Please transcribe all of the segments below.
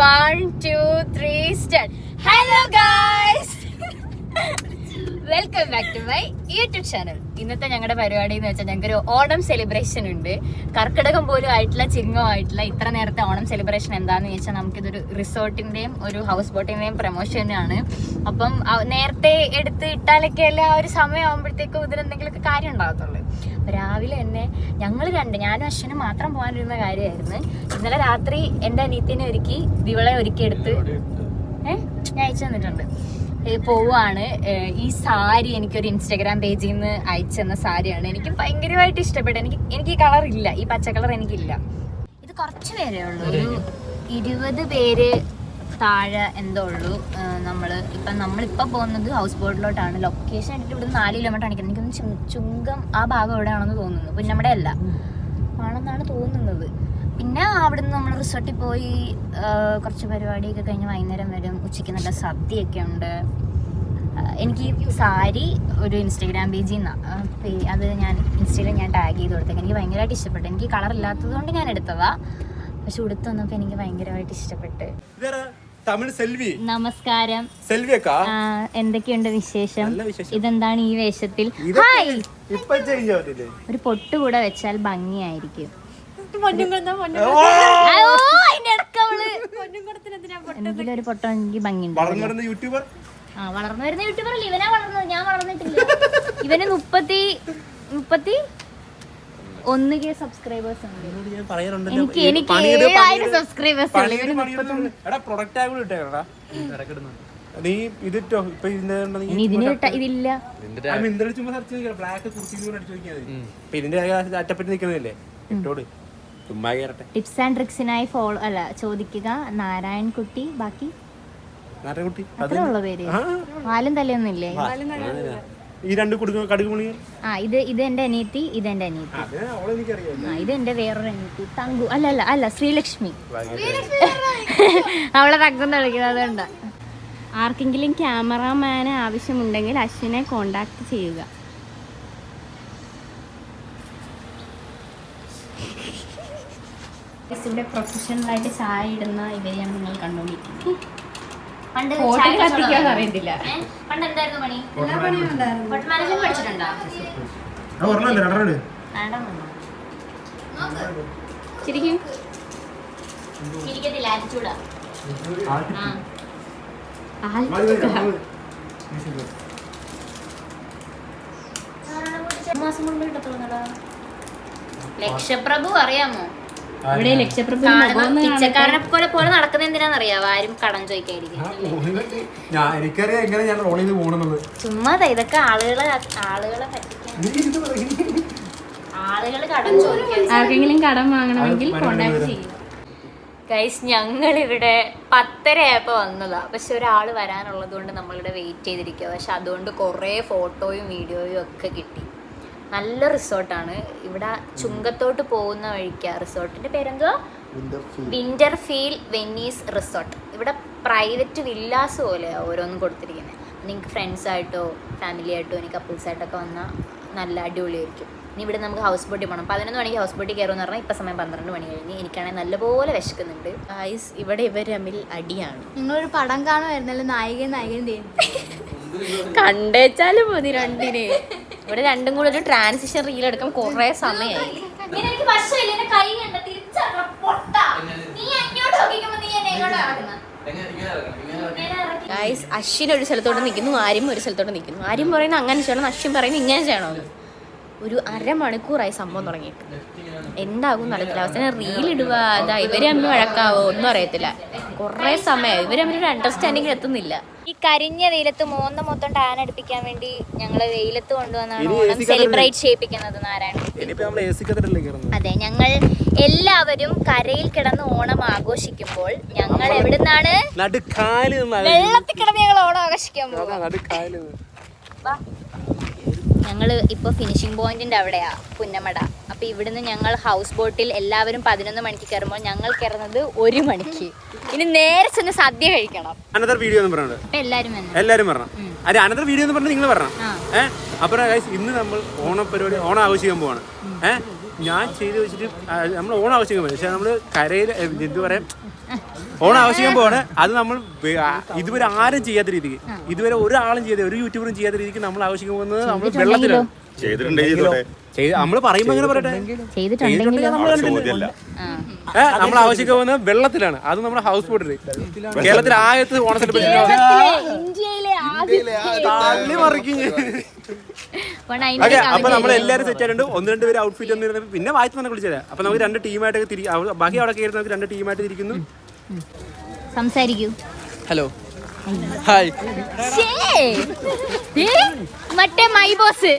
1, 2, 3 start. Hello guys. Welcome back to my YouTube channel. ഇന്നത്തെ ഞങ്ങളുടെ പരിപാടി എന്ന് വെച്ചാൽ ഞങ്ങൾക്ക് ഒരു ഓണം സെലിബ്രേഷൻ ഉണ്ട്. കർക്കിടകം പോലും ആയിട്ടുള്ള ചിങ്ങമായിട്ടുള്ള ഇത്ര നേരത്തെ ഓണം സെലിബ്രേഷൻ എന്താണെന്ന് ചോദിച്ചാൽ നമുക്കിതൊരു റിസോർട്ടിന്റെയും ഒരു ഹൗസ് ബോട്ടിന്റെയും പ്രൊമോഷനാണ്. അപ്പം നേരത്തെ എടുത്ത് ഇട്ടാലൊക്കെ അല്ല ആ ഒരു സമയം ആകുമ്പോഴത്തേക്കും ഇതിലെന്തെങ്കിലുമൊക്കെ കാര്യം ഉണ്ടാകത്തുള്ളൂ. രാവിലെ തന്നെ ഞങ്ങൾ ഞാനും അശ്വനും മാത്രം പോകാനിരുന്ന കാര്യമായിരുന്നു. ഇന്നലെ രാത്രി എൻ്റെ അനിയത്തിനെ ഒരുക്കി ദിവളെ ഒരുക്കിയെടുത്ത് ഞാൻ അയച്ചു തന്നിട്ടുണ്ട്. പോവാണ്. ഈ സാരി എനിക്കൊരു ഇൻസ്റ്റാഗ്രാം പേജിൽ നിന്ന് അയച്ചു തന്ന സാരിയാണ്. എനിക്ക് ഭയങ്കരമായിട്ട് ഇഷ്ടപ്പെട്ടു. എനിക്ക് ഈ കളർ ഇല്ല, ഈ പച്ച കളർ എനിക്കില്ല. ഇത് കുറച്ച് പേരേ ഉള്ളൂ, ഒരു 20 പേര് താഴെ എന്തോ ഉള്ളൂ. നമ്മളിപ്പോൾ പോകുന്നത് ഹൗസ് ബോട്ടിലോട്ടാണ്. ലൊക്കേഷൻ ആയിട്ട് ഇവിടുന്ന് 4 കിലോമീറ്റർ ആണ്. എനിക്കൊന്ന് ചുങ്കം ആ ഭാഗം എവിടെയാണെന്ന് തോന്നുന്നു. പുന്നമട അല്ല ആണെന്നാണ് തോന്നുന്നത്. പിന്നെ അവിടുന്ന് നമ്മൾ റിസോർട്ടിൽ പോയി കുറച്ച് പരിപാടിയൊക്കെ കഴിഞ്ഞ് വൈകുന്നേരം വരും. ഉച്ചയ്ക്ക് നല്ല സദ്യയൊക്കെ ഉണ്ട്. എനിക്ക് സാരി ഒരു ഇൻസ്റ്റാഗ്രാം പേജിൽ നിന്നാണ്, അത് ഞാൻ ഇൻസ്റ്റയിൽ ടാഗ് ചെയ്ത് കൊടുത്തേക്ക്. എനിക്ക് ഭയങ്കരമായിട്ട് ഇഷ്ടപ്പെട്ടു. എനിക്ക് കളർ ഇല്ലാത്തത് കൊണ്ട് ഞാൻ എടുത്തതാ, പക്ഷെ ഉടുത്ത് വന്നപ്പോൾ എനിക്ക് ഭയങ്കരമായിട്ട് ഇഷ്ടപ്പെട്ട്. നമസ്കാരം, എന്തൊക്കെയുണ്ട് വിശേഷം? ഇതെന്താണ് ഈ വേഷത്തിൽ? ഹായ്. ഒരു പൊട്ട് കൂടെ വെച്ചാൽ ഭംഗിയായിരിക്കും. എന്തെങ്കിലും ഒരു പൊട്ടം എനിക്ക് ഭംഗിയുണ്ട്. വളർന്നു വരുന്ന യൂട്യൂബർ അല്ല, ഇവനാ വളർന്നത്, ഞാൻ വളർന്നിട്ടില്ല. ഇവന് 31K സബ്സ്ക്രൈബേഴ്സ് ഉണ്ട്. എനിക്ക് 7,000 സബ്സ്ക്രൈബേഴ്സ് ഉള്ളു. ഇതില്ല. ടിപ്സ് ആൻഡ് ട്രിക്സിനായി ഫോളോ ചോദിക്കുക നാരായൺകുട്ടി. ബാക്കി അത്ര ഉള്ള പേര്. വാലും തലയൊന്നുമില്ലേ? ഇത് എന്റെ അനിയത്തി, ഇതെന്റെ അനിയത്തി. ഇത് എന്റെ വേറൊരു അനിയത്തി തങ്കു. അല്ല ശ്രീലക്ഷ്മി. അവളെ തങ്കുന്ന് വിളിക്കുന്നത്. അതുകൊണ്ടാ. ആർക്കെങ്കിലും ക്യാമറാമാന് ആവശ്യമുണ്ടെങ്കിൽ അശ്വിനെ കോണ്ടാക്ട് ചെയ്യുക. ഇവിടെ പ്രൊഫഷണലായിട്ട് ചായ ഇടുന്ന ഇവരെയാണ് നിങ്ങൾ കണ്ടോണ്ടിരിക്കുന്നത്. പണ്ട് അറിയത്തില്ല. പണ്ട് എന്തായിരുന്നു പണി? ഹോട്ടൽ മാനേജ്മെന്റ് പഠിച്ചിട്ടുണ്ടോ? ശരിക്കും ചിരിക്കത്തില്ല, ആറ്റിറ്റ്യൂഡാ. മാസം കൊണ്ട് കിട്ടത്തോന്നടാ. ലക്ഷപ്രഭു അറിയാമോ? ഇവിടെ ലക്ഷപ്രഭു പിച്ചക്കാരനെ പോലെ നടക്കുന്ന എന്തിനാന്നറിയാവോ? ആരും കടം ചോദിക്കായിരിക്കും. ചുമ്മാ ഇതൊക്കെ ആളുകളെ ആളുകൾ കടം ചോദിക്കാൻ. ആർക്കെങ്കിലും കടം വാങ്ങണമെങ്കിൽ കോണ്ടാക്ട് ചെയ്യുക. ഗൈസ്, ഞങ്ങളിവിടെ 10:30 ആയപ്പോൾ വന്നതാ. പക്ഷെ ഒരാൾ വരാനുള്ളത് കൊണ്ട് നമ്മളിവിടെ വെയിറ്റ് ചെയ്തിരിക്കുക. പക്ഷെ അതുകൊണ്ട് കുറേ ഫോട്ടോയും വീഡിയോയും ഒക്കെ കിട്ടി. നല്ല റിസോർട്ടാണ്. ഇവിടെ ചുങ്കത്തോട്ട് പോകുന്ന വഴിക്കാ. റിസോർട്ടിന്റെ പേരെന്തുവാ? വിന്റർഫീൽ വെനീസ് റിസോർട്ട്. ഇവിടെ പ്രൈവറ്റ് വില്ലാസ് പോലെയാ ഓരോന്നും കൊടുത്തിരിക്കുന്നത്. നിങ്ങൾക്ക് ഫ്രണ്ട്സായിട്ടോ ഫാമിലി ആയിട്ടോ ഇനി കപ്പിൾസായിട്ടൊക്കെ വന്നാൽ നല്ല അടിപൊളിയായിരിക്കും. ഇനി ഇവിടെ നമുക്ക് ഹൗസ് ബോട്ടിൽ പോകണം. 11 മണിക്ക് ഹൗസ് ബോട്ടിൽ കയറുമെന്ന് പറഞ്ഞാൽ ഇപ്പം സമയം 12 മണി കഴിഞ്ഞ്. എനിക്കാണെങ്കിൽ നല്ലപോലെ വിശക്കുന്നുണ്ട്. ഗൈസ്, ഇവിടെ ഇവർ തമ്മിൽ അടിയാണ്. നിങ്ങളൊരു പടം കാണുമായിരുന്നല്ലോ, നായികയും കണ്ടേച്ചാലും മതി രണ്ടിനെ. ഇവിടെ രണ്ടും കൂടെ ഒരു ട്രാൻസിഷൻ റീൽ എടുക്കാൻ കുറെ സമയമായി. ഗൈസ്, അശ്വിൻ ഒരു സ്ഥലത്തോട്ട് നിൽക്കുന്നു, ആര്യം ഒരു സ്ഥലത്തോട്ട് നിൽക്കുന്നു. ആര്യം പറയുന്നത് അങ്ങനെ ചെയ്യണം, അശ്വിൻ പറയുന്നത് ഇങ്ങനെ ചെയ്യണമെന്ന്. ഒരു 1/2 മണിക്കൂറായി സംഭവം തുടങ്ങിയിട്ട്. എന്താകും അറിയത്തില്ല. അവസാനം റീൽ ഇടുക, അതാ ഇവരെ അമ്മ വഴക്കാവോ ഒന്നും അറിയത്തില്ല. കുറെ സമയം ഇവര് ഒരു അണ്ടർസ്റ്റാൻഡിങ്ങിൽ എത്തുന്നില്ല. ഈ കരിഞ്ഞ വെയിലത്ത് മൊത്തം ടാൻ അടുപ്പിക്കാൻ വേണ്ടി ഞങ്ങള് വെയിലത്ത് കൊണ്ടുവന്നാണ് ഓണം സെലിബ്രേറ്റ് ചെയ്യിപ്പിക്കുന്നത്. നാരായണ, അതെ, ഞങ്ങൾ എല്ലാവരും കരയിൽ കിടന്ന് ഓണം ആഘോഷിക്കുമ്പോൾ ഞങ്ങൾ എവിടുന്നാണ് വെള്ളത്തിൽ കിടന്ന് ഞങ്ങൾ ഓണം ആഘോഷിക്കാൻ പോകും. ഞങ്ങൾ ഇപ്പോൾ ഫിനിഷിംഗ് പോയിന്റിന്റെ അവിടെയാ, പുന്നമട. അപ്പോൾ ഇവിടുന്ന് ഞങ്ങൾ ഹൗസ് ബോട്ടിൽ എല്ലാവരും 11 മണിക്ക് കയറുമ്പോൾ ഞങ്ങൾ കയറുന്നത് 1 മണിക്ക്. ഇനി നേരെ ചെന്ന് സദ്യ കഴിക്കണം. അനദർ വീഡിയോ എല്ലാവരും പറഞ്ഞു. അനദർ വീഡിയോ എന്ന് പറഞ്ഞാൽ നിങ്ങൾ പറഞ്ഞു. അപ്പോൾ ഇന്ന് നമ്മൾ ഓണം ആഘോഷിക്കാൻ പോവാണ്. ഞാൻ ചെയ്ത് വെച്ചിട്ട് നമ്മൾ ഓണം ആഘോഷിക്കാൻ പോയി. പക്ഷെ നമ്മൾ കരയിൽ എന്ത് പറയാം, ഫോൺ ആവശ്യിക്കാൻ പോവാണ്. അത് നമ്മൾ ഇതുവരെ ആരും ചെയ്യാത്ത രീതിക്ക്, ഇതുവരെ ഒരാളും ചെയ്യാതെ ഒരു യൂട്യൂബറും ചെയ്യാത്ത രീതിക്ക് നമ്മൾ ആവശ്യിക്കാൻ പോകുന്നത് നമ്മൾ വെള്ളത്തിലാണ്. നമ്മള് പറയുമ്പോ എങ്ങനെ പറയട്ടെ, നമ്മൾ ആവശ്യിക്കാൻ പോകുന്നത് വെള്ളത്തിലാണ്. അത് നമ്മുടെ ഹൗസ് ബോട്ടില് കേരളത്തിൽ ആദ്യത്തെ ഓണം സെലിബ്രേഷൻ അപ്പൊ നമ്മൾ എല്ലാവരും സെറ്റ് ആയിട്ടുണ്ട്. 1-2 പേര് ഔട്ട്ഫിറ്റ് ഒന്നും പിന്നെ വായിച്ച് തന്നെ വിളിച്ചത്. അപ്പൊ നമുക്ക് 2 ടീമായിട്ട് ബാക്കി അവിടെ കയറി നമുക്ക് 2 ടീമായിട്ട് തിരിക്കുന്നു. സംസാരിക്കൂ. Hello, hi. മറ്റേ my boss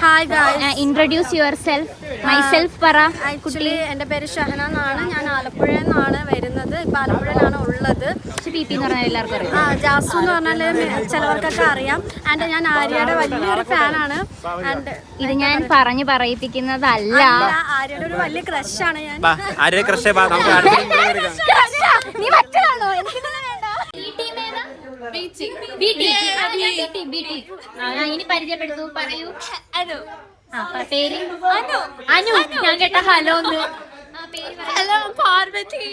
hi guys, introduce yourself. Myself പറ. കുട്ടി, എൻ്റെ പേര് ഷഹന എന്നാണ്. ഞാൻ ആലപ്പുഴയിൽ നിന്നാണ് വരുന്നത്. ഇപ്പം ആലപ്പുഴയിലാണ് ഉള്ളത്. എല്ലാവർക്കും അറിയാം. ജാസു എന്ന് പറഞ്ഞാൽ ചിലവർക്കൊക്കെ അറിയാം. ആൻഡ് ഞാൻ ആര്യയുടെ വലിയൊരു ഫാനാണ്. ആൻഡ് ഇത് ഞാൻ പറഞ്ഞു പറയിപ്പിക്കുന്നതല്ല, ആര്യയുടെ ഒരു വലിയ ക്രഷാണ് ഞാൻ. ഇനി പരിചയപ്പെടുത്തു, പറയൂ. പേര് അനു. ഞാൻ കേട്ട ഹലോ. ഹലോ, പാർവതി.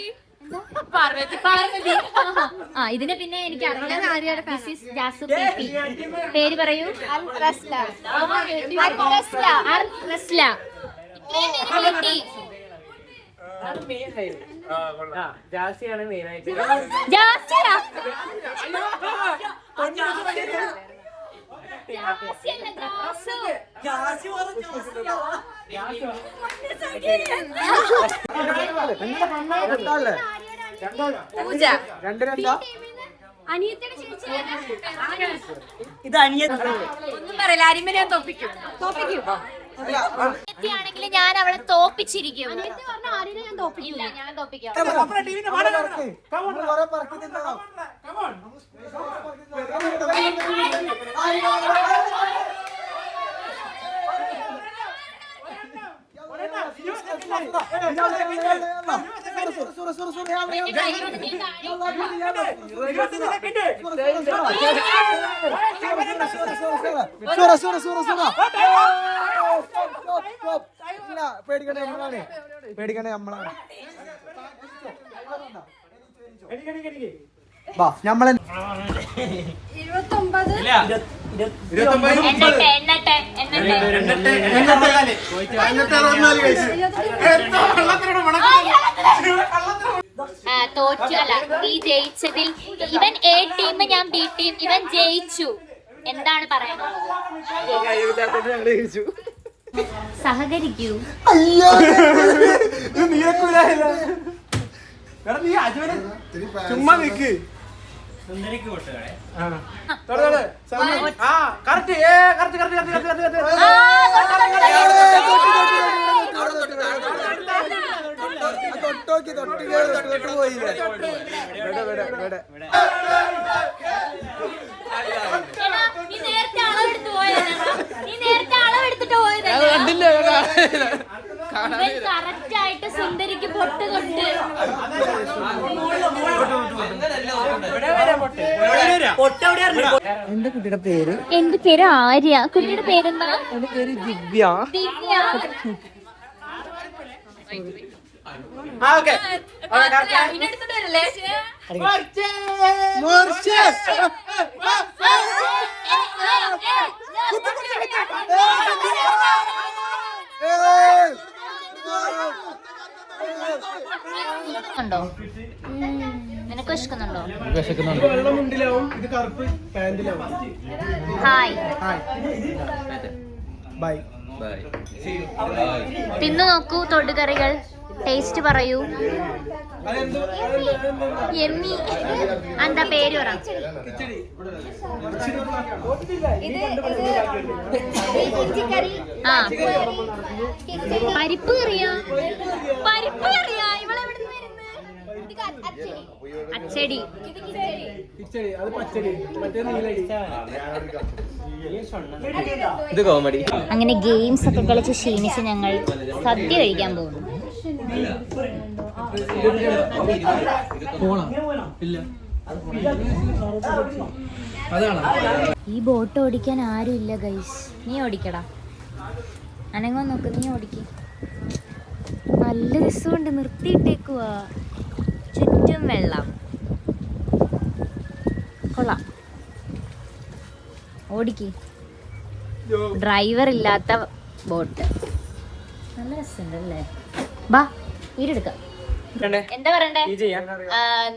ഇതിന് പിന്നെ എനിക്ക് പേര് പറയൂ. ജാസിയാണ് മെയിനായിട്ട്. ഇത് അനിയത്തി ഒന്നും പറയില്ല. അരിമനെ ഞാൻ തോപ്പിക്കും. ആണെങ്കിൽ ഞാൻ അവളെ തോപ്പിച്ചിരിക്കും. ഞാൻ തോപ്പിക്കില്ല. ഞാൻ തോപ്പിക്കാം. പേടിക്കണ്ടേ നമ്മളാണ്. നമ്മളെ 29 തോറ്റല്ല, ഈ ജയിച്ചതിൽ ഇവൻ എ ടീം, ഞാൻ ബി ടീം. ഇവൻ ജയിച്ചു. എന്താണ് പറയാനുള്ളത്? സഹകരിക്കൂ. ചുമ്മാ നിക്ക്. കറക്റ്റ് ആയിട്ട് സുന്ദരിക്ക് പൊട്ട് തൊട്ട്. എന്റെ കുട്ടിയുടെ പേര് എന്റെ പേര് ആര്യ. കുട്ടിയുടെ പേരെന്താ? എന്റെ പേര് ദിവ്യ. ണ്ടോ? നിനക്ക് വിശക്കുന്നുണ്ടോ? ഹായ്. ബൈ. തിന്നു നോക്കൂ തൊടുകറികൾ. ടേസ്റ്റ് പറയൂ. യമ്മി. എന്താ പേര് പറ? പരിപ്പ് കറിയാ. പരിപ്പ് കറിയാ. ഇവളെവിടെ അച്ചടി. ഇത് കോമഡി. അങ്ങനെ ഗെയിംസ് ഒക്കെ കളിച്ച് ക്ഷീണിച്ച് ഞങ്ങൾ സദ്യ കഴിക്കാൻ പോകുന്നു. ഈ ബോട്ട് ഓടിക്കാൻ ആരും ഇല്ല ഗൈസ്. നീ ഓടിക്കടാ. അനങ്ങോ നോക്ക്, നീ ഓടിക്ക്. നല്ല രസമുണ്ട്, നിർത്തിയിട്ടേക്കുവാ. ചുറ്റും വെള്ളം, കൊള്ളാം. ഓടിക്ക്. ഡ്രൈവർ ഇല്ലാത്ത ബോട്ട്, നല്ല രസമുണ്ടല്ലേ. ബാ വീടെടുക്കാം. എന്താ പറയണ്ടേ,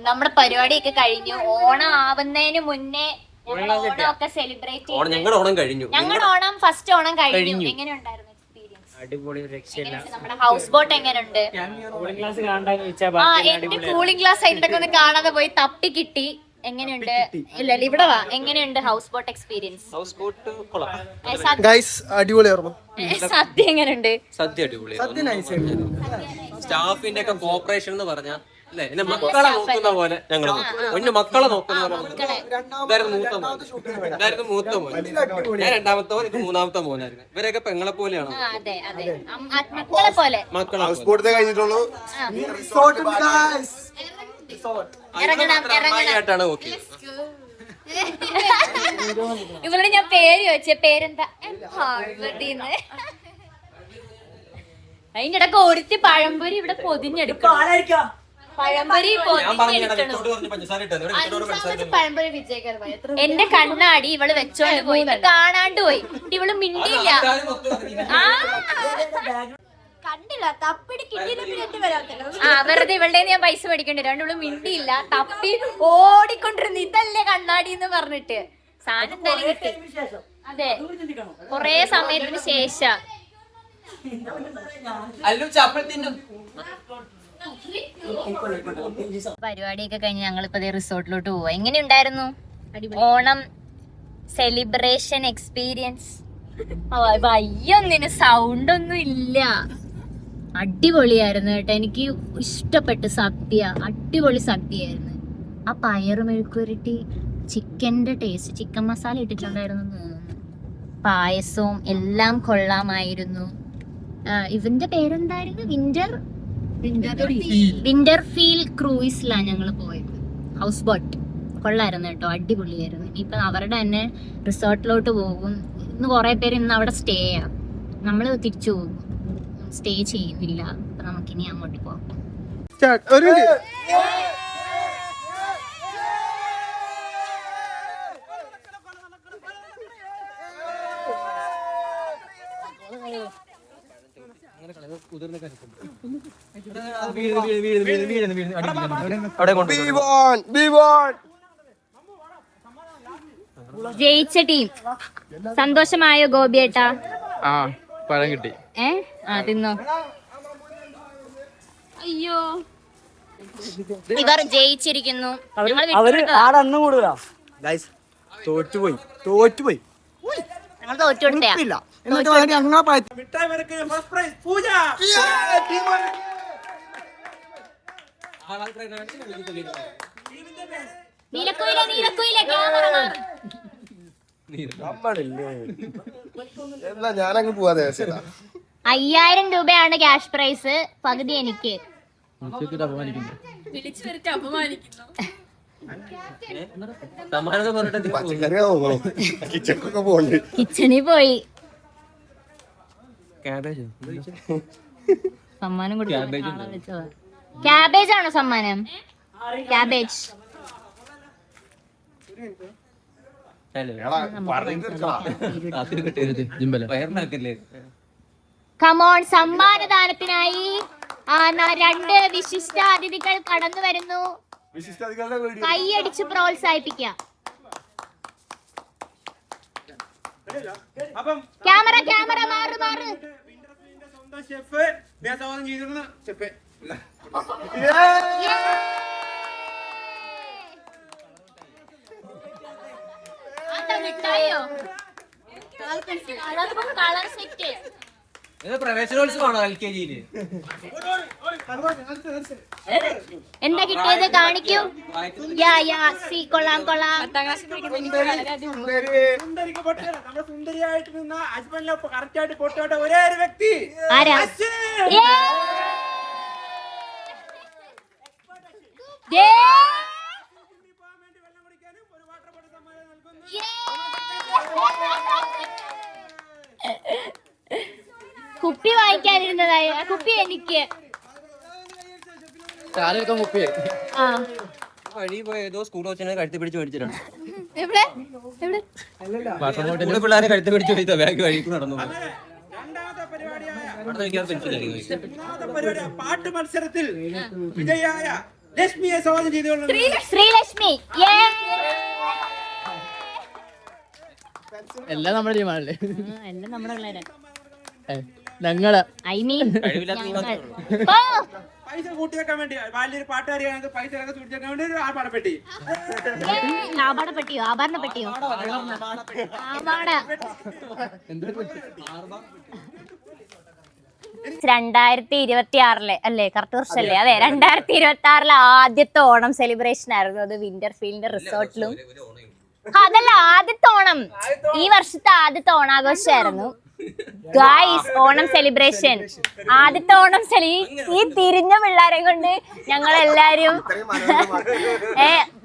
നമ്മുടെ പരിപാടിയൊക്കെ കഴിഞ്ഞു. ഓണം ആവുന്നതിന് മുന്നേ ഓണമൊക്കെ സെലിബ്രേറ്റ് ചെയ്തു. ഞങ്ങളുടെ ഓണം ഫസ്റ്റ് ഓണം കഴിഞ്ഞു. എങ്ങനെ ഉണ്ടായിരുന്നു എക്സ്പീരിയൻസ്? അടിപൊളി, രക്ഷയില്ല. നമ്മുടെ ഹൗസ് ബോട്ട് എങ്ങനെയുണ്ട്? എന്റെ കൂളിംഗ് ഗ്ലാസ് അതിന്റെ ഒന്ന് കാണാതെ പോയി തപ്പി കിട്ടി. എങ്ങനെയുണ്ട്? ഇല്ല ഇവിടെ വാ. എങ്ങനെയുണ്ട് house boat experience? House boat കൊള്ളാം. അടിപൊളിയായിരുന്നു. സദ്യ എങ്ങനെയുണ്ട്? സദ്യ അടിപൊളി. സ്റ്റാഫിന്റെ ഒക്കെ കോപ്പറേഷൻ എന്ന് പറഞ്ഞാൽ അല്ലേ, എന്നെ മക്കളെ നോക്കുന്ന പോലെ ഞങ്ങൾ മക്കളെ നോക്കുന്ന പോലെ. ഇതായിരുന്നു മൂത്ത മോൻ, ഞാൻ രണ്ടാമത്തെ മോൻ, ഇത് മൂന്നാമത്തെ മോനായിരുന്നു. ഇവരൊക്കെ പെങ്ങളെ പോലെയാണ്. അതെ അതെ, മക്കളെ പോലെ. മക്കളെ ആയിട്ടാണ് ഓക്കെ. ഇവരോട് ഞാൻ പേര് ചോദിച്ച പേരെന്താ? പാർവതിന്ന്. അതിന്റെ ഇടക്ക് ഒരുത്തി പഴംപൊരി ഇവിടെ പൊതിഞ്ഞെടുക്കും. പഴംപൊരി പഴംപൊരി വിജയിക്കാൻ. എന്റെ കണ്ണാടി ഇവള് വെച്ചോണ്ട് പോയി, കാണാണ്ട് പോയി. ഇവള് മിണ്ടിയില്ല. കണ്ടില്ല, തപ്പിടി വെറുതെ ഇവളുടെ ഞാൻ പൈസ മേടിക്കണ്ടേ. രണ്ടും മിണ്ടിയില്ല, തപ്പി ഓടിക്കൊണ്ടിരുന്നു. ഇതല്ലേ കണ്ണാടി എന്ന് പറഞ്ഞിട്ട് സാധനം എന്തായാലും കിട്ടി. അതെ, കൊറേ സമയത്തിന് ശേഷം. പരിപാടിയൊക്കെ കഴിഞ്ഞ് ഞങ്ങളിപ്പോ റിസോർട്ടിലോട്ട് പോവാ. എങ്ങനെയുണ്ടായിരുന്നു ഓണം സെലിബ്രേഷൻ എക്സ്പീരിയൻസ്? വയ്യൊന്നിന് സൗണ്ട് ഒന്നും ഇല്ല. അടിപൊളിയായിരുന്നു കേട്ടോ, എനിക്ക് ഇഷ്ടപ്പെട്ടു. സദ്യ അടിപൊളി സദ്യയായിരുന്നു. ആ പയറ് മെഴുക്കുരുട്ടി, ചിക്കൻ്റെ ടേസ്റ്റ്, ചിക്കൻ മസാല ഇട്ടിട്ടുണ്ടായിരുന്നു തോന്നുന്നു. പായസവും എല്ലാം കൊള്ളാമായിരുന്നു. ഇവന്റെ പേരെന്തായിരുന്നു? വിന്റർ ഫീൽ ക്രൂയിസിലാണ് ഞങ്ങൾ പോയത്. ഹൗസ് ബോട്ട് കൊള്ളായിരുന്നു കേട്ടോ, അടിപൊളിയായിരുന്നു. ഇപ്പൊ അവരുടെ തന്നെ റിസോർട്ടിലോട്ട് പോകും. ഇന്ന് കുറെ പേര് ഇന്ന് അവിടെ സ്റ്റേ ചെയ്യാം. നമ്മൾ തിരിച്ചു പോകും, സ്റ്റേ ചെയ്യുന്നില്ല. അപ്പൊ നമുക്കിനി അങ്ങോട്ട് പോകാം. ജയിച്ച ടീം സന്തോഷമായോ ഗോപിയേട്ടാ? പഴം കിട്ടി. തിന്നോ. അയ്യോ, ഇവർ ജയിച്ചിരിക്കുന്നു. തോറ്റുപോയി ഞങ്ങൾ തോറ്റുകൊടുത്തയാ. ഞാനങ്ങ് പോവാതെ. 5000 രൂപയാണ് ക്യാഷ് പ്രൈസ്, പകുതി എനിക്ക്. കിച്ചണിൽ പോയി സമ്മാനം കൊടുക്കാൻ. ക്യാബേജ് ആണോ സമ്മാനം? ക്യാബേജ്. കമോൺ, സമ്മാനദാനത്തിനായി 2 വിശിഷ്ട അതിഥികൾ കടന്നു വരുന്നു. കൈയടിച്ച് പ്രോത്സാഹിപ്പിക്കാം. ക്യാമറ മാറ്. കളർ സെറ്റ് പ്രവേശനോത്സവമാണോ LKG-യില്? എന്താ കിട്ടിയത് കാണിക്കൂ. കൊള്ളാം. സുന്ദരിയായിട്ട് നിന്ന ഹസ്ബൻഡിനൊപ്പം കറക്റ്റായിട്ട് പൊട്ടോട്ടെ ഒരേ ഒരു വ്യക്തി. ആരാ? കുപ്പി വാങ്ങിക്കാനിരുന്നതായി. ആ കുപ്പി എനിക്ക്. ആ വഴി പോയ ഏതോ സ്കൂൾ കൊച്ചിനെ കഴുത്തി പിടിച്ച് മേടിച്ചിട്ടുണ്ട്. എവിടെ എവിടെ സ്കൂളിൽ പിള്ളേരെ കഴുത്തി പിടിച്ച് മേടിച്ച ബാഗ് വഴിക്ക് നടന്നു. പാട്ട് മത്സരത്തിൽ വിജയായ ലക്ഷ്മിയെ സ്വാഗതം ചെയ്തുകൊണ്ട് ശ്രീലക്ഷ്മി. എല്ലാം നമ്മുടെ ടീമാണല്ലേ. എല്ലാം നമ്മുടെ പിള്ളേരെ. ഞങ്ങള് ഐ മീൻ പൈസ കൂട്ടിവെക്കാൻ വേണ്ടി വലിയൊരു പാട്ടുകാരിയാണെങ്കിൽ പൈസ സൂക്ഷിക്കാൻ വേണ്ടി ഒരു ആർപ്പാടപ്പെട്ടി. ആഭാടപ്പെട്ടിയോ? ആഭരണപ്പെട്ടിയോ? ആഭാട. 2026 അല്ലേ? കറക്റ്റ് വർഷല്ലേ? അതെ, 2026 ആദ്യത്തെ ഓണം സെലിബ്രേഷൻ ആയിരുന്നു അത് വിന്റർഫീൽഡിന്റെ റിസോർട്ടിലും. അതല്ല, ആദ്യത്തെ ഓണം, ഈ വർഷത്തെ ആദ്യത്തെ ഓണാഘോഷമായിരുന്നു ഗായ്സ്. ഓണം സെലിബ്രേഷൻ, ആദ്യത്തെ ഓണം ഈ തിരിഞ്ഞ പിള്ളേരെ കൊണ്ട് ഞങ്ങളെല്ലാരും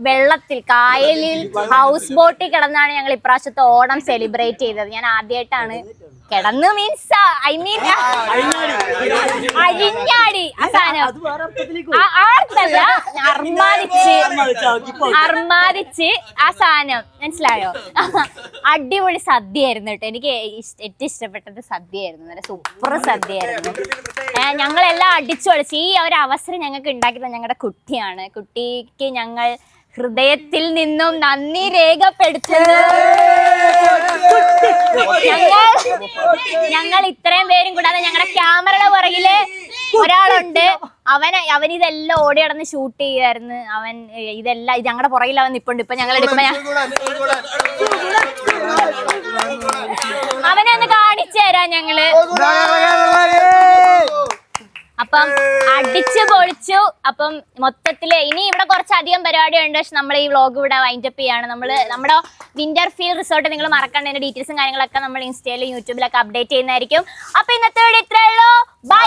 വെള്ളത്തിൽ, കായലിൽ ഹൗസ് ബോട്ടിൽ കിടന്നാണ് ഞങ്ങൾ ഇപ്രാവശ്യത്തെ ഓണം സെലിബ്രേറ്റ് ചെയ്തത്. ഞാൻ ആദ്യമായിട്ടാണ് കിടന്ന് മീൻസ് ഐ മീൻ അരിഞ്ഞാടി ആ സാധനം. ആർത്തല്ല, അർമാദിച്ച് ആ സാധനം, മനസ്സിലായോ? അടിപൊളി സദ്യയായിരുന്നു കേട്ടോ. എനിക്ക് ഏറ്റവും ഇഷ്ടപ്പെട്ടത് സദ്യയായിരുന്നു. നല്ല സൂപ്പർ സദ്യയായിരുന്നു. ഞങ്ങളെല്ലാം അടിച്ചു പൊളിച്ച്. ഈ ഒരു അവസരം ഞങ്ങൾക്ക് ഉണ്ടാക്കിയത് ഞങ്ങളുടെ കുട്ടിയാണ്. കുട്ടിക്ക് ഞങ്ങൾ ഹൃദയത്തിൽ നിന്നും നന്ദി രേഖപ്പെടുത്തുന്നു. ഞങ്ങൾ ഇത്രയും പേരും കൂടാതെ ഞങ്ങളുടെ ക്യാമറയുടെ പുറകില് ഒരാളുണ്ട്. അവൻ ഇതെല്ലാം ഓടി നടന്ന് ഷൂട്ട് ചെയ്യുമായിരുന്നു. അവൻ ഇതെല്ലാം ഞങ്ങളുടെ പുറകിൽ അവൻ നിപ്പുണ്ട്. ഇപ്പൊ ഞങ്ങൾ എടുക്കുമ്പോ അവനെ ഒന്ന് കാണിച്ചു തരാം ഞങ്ങള്. അപ്പം അടിച്ചു പൊളിച്ചു. അപ്പം മൊത്തത്തില് ഇനി ഇവിടെ കുറച്ചധികം പരിപാടിയുണ്ട്. പക്ഷെ നമ്മൾ ഈ വ്ളോഗ് ഇവിടെ വൈൻഡപ്പ് ചെയ്യാണ്. നമ്മുടെ വിന്റർഫീൽഡ് റിസോർട്ട് നിങ്ങൾ മറക്കണ്ട. അതിന്റെ ഡീറ്റെയിൽസും കാര്യങ്ങളൊക്കെ നമ്മൾ ഇൻസ്റ്റയിലും യൂട്യൂബിലൊക്കെ അപ്ഡേറ്റ് ചെയ്യുന്നതായിരിക്കും. അപ്പൊ ഇന്നത്തെ വീഡിയോ ഇത്രയേ ഉള്ളൂ. ബൈ.